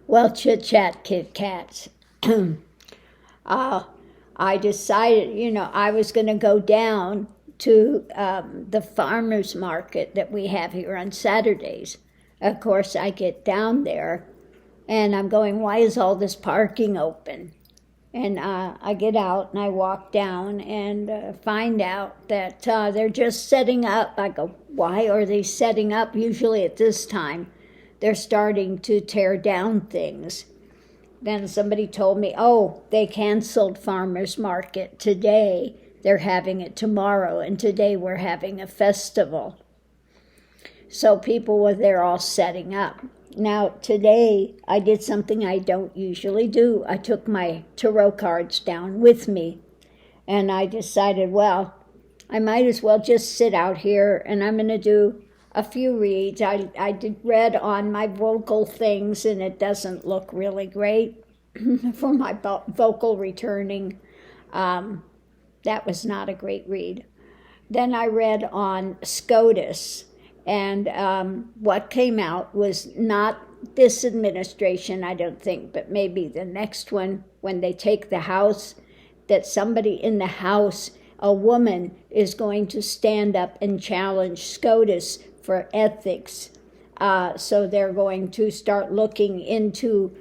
Well, chit chat, Kit Kats. I decided, I was going to go down to the farmers market that we have here on Saturdays. Of course, I get down there and I'm going, why is all this parking open? And I get out and I walk down and find out that they're just setting up. I go, why are they setting up? Usually at this time, they're starting to tear down things. Then somebody told me, oh, they canceled farmers market today. They're having it tomorrow, and today we're having a festival. So people were there all setting up. Now, today, I did something I don't usually do. I took my tarot cards down with me, and I decided, well, I might as well just sit out here, and I'm going to do a few reads. I did read on my vocal things, and it doesn't look really great for my vocal returning. That was not a great read. Then I read on SCOTUS, and what came out was not this administration, I don't think, but maybe the next one, when they take the House, that somebody in the House, a woman, is going to stand up and challenge SCOTUS for ethics. So they're going to start looking into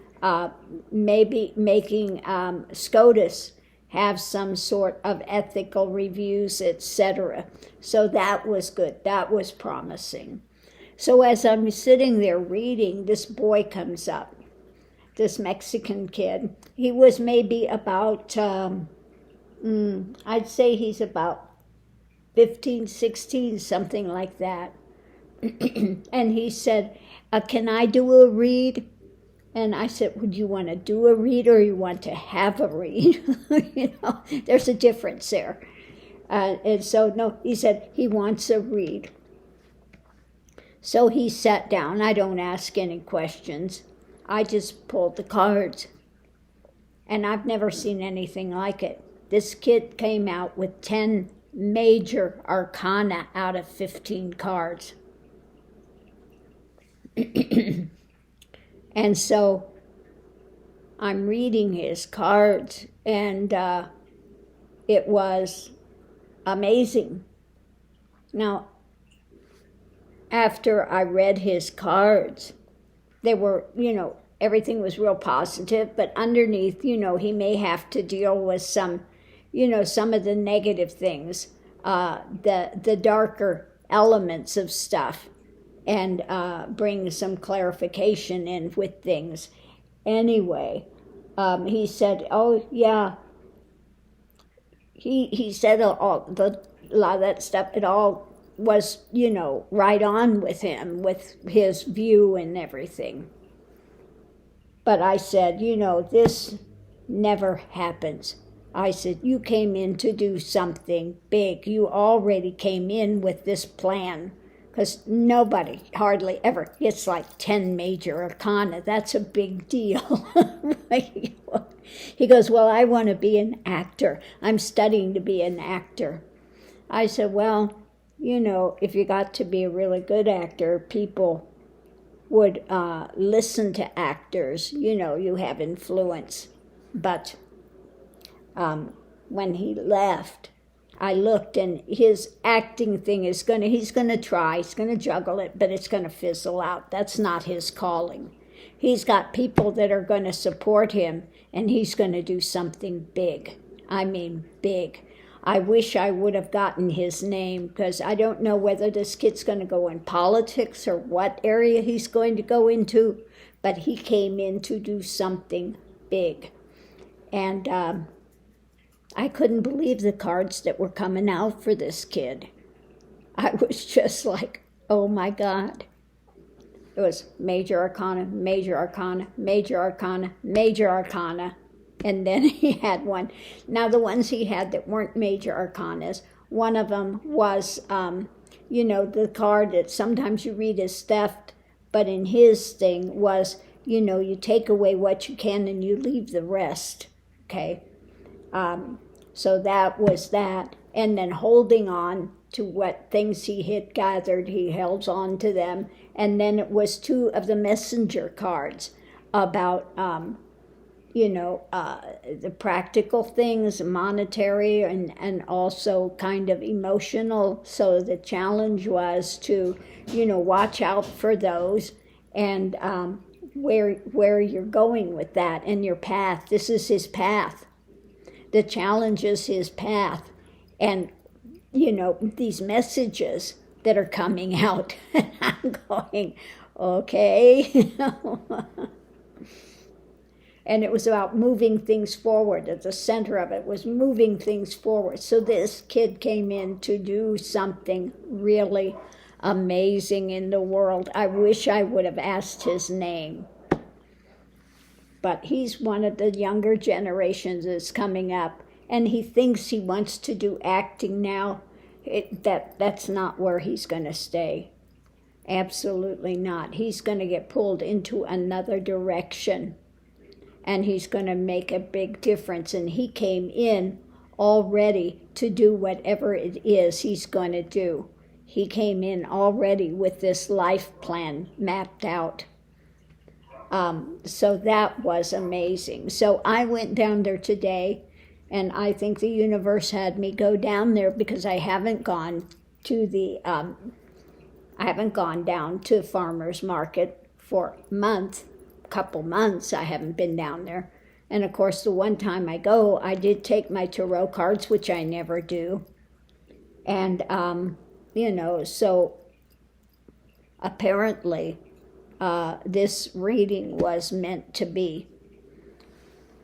maybe making SCOTUS have some sort of ethical reviews, etc. So that was good. That was promising. So as I'm sitting there reading, this boy comes up, this Mexican kid. He was maybe about, I'd say he's about 15, 16, something like that. And he said, can I do a read? And I said, would you want to do a read or you want to have a read? There's a difference there. And so, no, he said he wants a read. So he sat down. I don't ask any questions. I just pulled the cards. And I've never seen anything like it. This kid came out with 10 major arcana out of 15 cards. And so I'm reading his cards, and it was amazing. Now, after I read his cards, they were, everything was real positive, but underneath, he may have to deal with some, some of the negative things, the darker elements of stuff, and bring some clarification in with things. Anyway, he said, oh, yeah. He said a lot of that stuff, it all was, right on with him, with his view and everything. But I said, this never happens. I said, you came in to do something big. You already came in with this plan. Because nobody hardly ever gets like 10 major arcana. That's a big deal. He goes, well, I want to be an actor. I'm studying to be an actor. I said, well, if you got to be a really good actor, people would listen to actors. You have influence. But when he left, I looked, and his acting thing he's going to try, he's going to juggle it, but it's going to fizzle out. That's not his calling. He's got people that are going to support him, and he's going to do something big. I mean, big. I wish I would have gotten his name, because I don't know whether this kid's going to go in politics or what area he's going to go into, but he came in to do something big. And I couldn't believe the cards that were coming out for this kid. I was just like, oh my God. It was major arcana, major arcana, major arcana, major arcana. And then he had one. Now the ones he had that weren't major arcanas, one of them was, the card that sometimes you read as theft, but in his thing was, you take away what you can and you leave the rest, okay? So that was that. And then holding on to what things he had gathered, he held on to them. And then it was two of the messenger cards. about the practical things, monetary, and also kind of emotional. So the challenge was to, watch out for those, and where you're going with that and your path. This is his path. The challenge is his path. And, these messages that are coming out. And I'm going, okay. And it was about moving things forward. At the center of it was moving things forward. So this kid came in to do something really amazing in the world. I wish I would have asked his name. But he's one of the younger generations that's coming up. And he thinks he wants to do acting now. That's not where he's going to stay. Absolutely not. He's going to get pulled into another direction. And he's going to make a big difference. And he came in already to do whatever it is he's going to do. He came in already with this life plan mapped out. So that was amazing. So I went down there today, and I think the universe had me go down there because I haven't gone to down to farmers market for a couple months. I haven't been down there. And of course, the one time I go, I did take my tarot cards, which I never do. And, so apparently this reading was meant to be.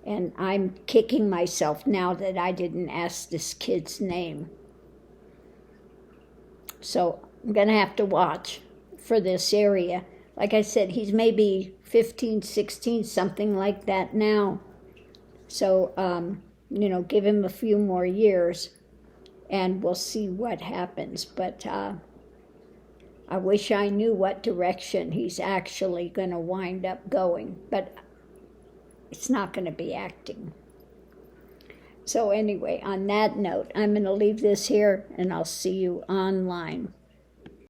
And I'm kicking myself now that I didn't ask this kid's name. So I'm going to have to watch for this area. Like I said, he's maybe 15, 16, something like that now. So, give him a few more years and we'll see what happens. But I wish I knew what direction he's actually going to wind up going. But it's not going to be acting. So anyway, on that note, I'm going to leave this here and I'll see you online.